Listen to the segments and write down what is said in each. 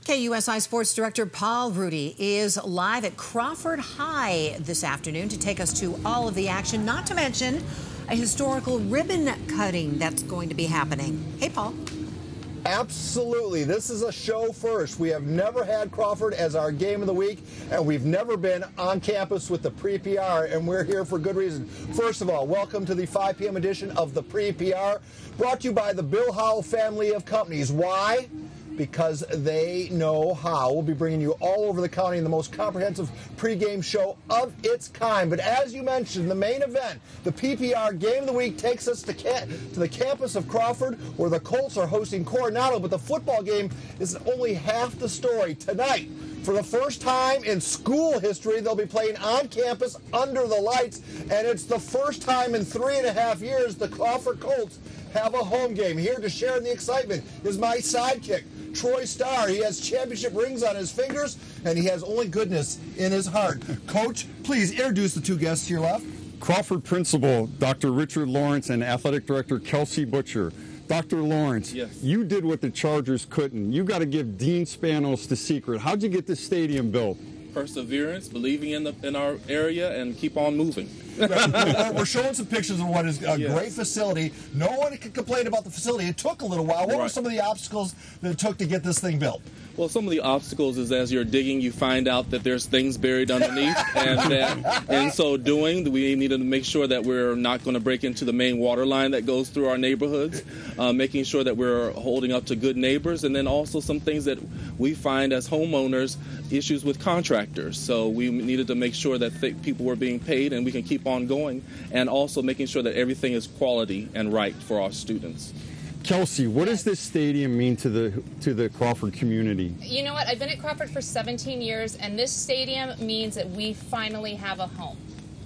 KUSI Sports Director Paul Rudy is live at Crawford High this afternoon to take us to all of the action, not to mention a historical ribbon cutting that's going to be happening. Hey, Paul. Absolutely. This is a show first. We have never had Crawford as our game of the week, and we've never been on campus with the Pre-PPR, and we're here for good reason. First of all, welcome to the 5 p.m. edition of the Pre-PPR, brought to you by the Bill Howell family of companies. Why? Because they know how. We'll be bringing you all over the county in the most comprehensive pregame show of its kind. But as you mentioned, the main event, the PPR Game of the Week, takes us to the campus of Crawford, where the Colts are hosting Coronado. But the football game is only half the story. Tonight, for the first time in school history, they'll be playing on campus under the lights. And it's the first time in 3.5 years the Crawford Colts have a home game. Here to share in the excitement is my sidekick, Troy Starr. He has championship rings on his fingers, and he has only goodness in his heart. Coach, please introduce the two guests to your left. Crawford Principal, Dr. Richard Lawrence, and Athletic Director Kelsey Butcher. Dr. Lawrence, yes. You did what the Chargers couldn't. You got to give Dean Spanos the secret. How'd you get this stadium built? Perseverance, believing in our area, and keep on moving. We're showing some pictures of what is a great facility. No one can complain about the facility. It took a little while. What were some of the obstacles that it took to get this thing built? Well, some of the obstacles is as you're digging, you find out that there's things buried underneath, and that in so doing, we needed to make sure that we're not going to break into the main water line that goes through our neighborhoods, making sure that we're holding up to good neighbors, and then also some things that we find as homeowners, issues with contractors. So we needed to make sure that people were being paid and we can keep on going, and also making sure that everything is quality and right for our students. Kelsey, what does this stadium mean to the Crawford community? You know what? I've been at Crawford for 17 years, and this stadium means that we finally have a home.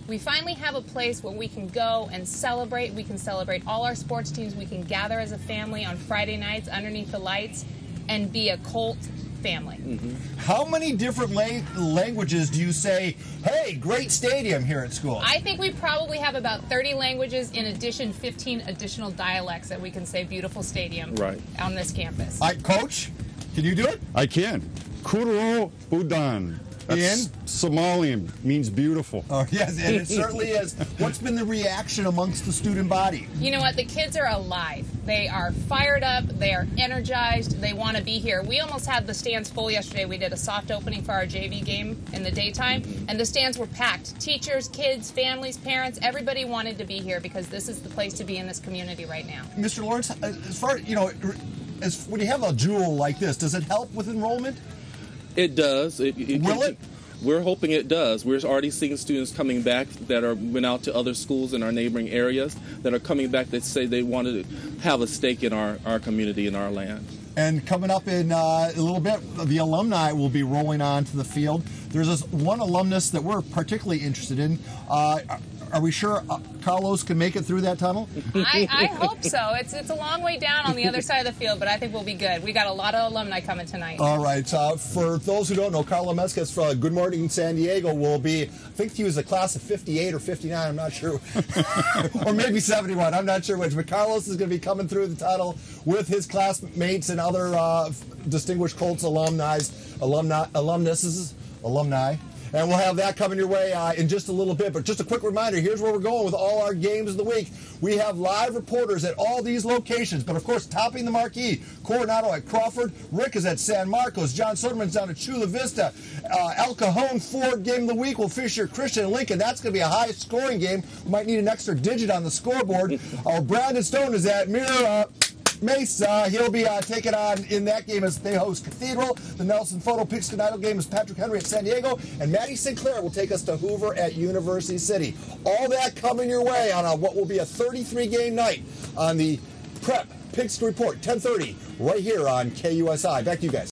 We finally have a place where we can go and celebrate. We can celebrate all our sports teams. We can gather as a family on Friday nights underneath the lights and be a Colt family. Mm-hmm. How many different languages do you say, hey, great stadium here at school? I think we probably have about 30 languages, in addition 15 additional dialects that we can say beautiful stadium on this campus. Coach, can you do it? I can. Kuro Budan. That's Somalian, means beautiful. Oh, yes, and it certainly is. What's been the reaction amongst the student body? You know what? The kids are alive. They are fired up. They are energized. They want to be here. We almost had the stands full yesterday. We did a soft opening for our JV game in the daytime, and the stands were packed. Teachers, kids, families, parents, everybody wanted to be here because this is the place to be in this community right now. Mr. Lawrence, as far as when you have a jewel like this, does it help with enrollment? It does. Will it? We're hoping it does. We're already seeing students coming back that went out to other schools in our neighboring areas that are coming back that say they wanted to have a stake in our community and our land. And coming up in a little bit, the alumni will be rolling onto the field. There's this one alumnus that we're particularly interested in. Are we sure Carlos can make it through that tunnel? I hope so. It's a long way down on the other side of the field, but I think we'll be good. We got a lot of alumni coming tonight. All right. For those who don't know, Carlo Mesquez from Good Morning San Diego will be, I think he was a class of 58 or 59, I'm not sure. Or maybe 71, I'm not sure which. But Carlos is going to be coming through the tunnel with his classmates and other distinguished Colts alumni. And we'll have that coming your way in just a little bit. But just a quick reminder, here's where we're going with all our games of the week. We have live reporters at all these locations. But, of course, topping the marquee, Coronado at Crawford. Rick is at San Marcos. John Soderman's down at Chula Vista. El Cajon Ford game of the week will Fisher, Christian, and Lincoln. That's going to be a high-scoring game. We might need an extra digit on the scoreboard. Brandon Stone is at Mesa. He'll be taking on in that game as they host Cathedral. The Nelson Photo Pigskin Idol game is Patrick Henry at San Diego. And Maddie Sinclair will take us to Hoover at University City. All that coming your way on what will be a 33-game night on the Prep Pigskin Report, 10:30, right here on KUSI. Back to you guys.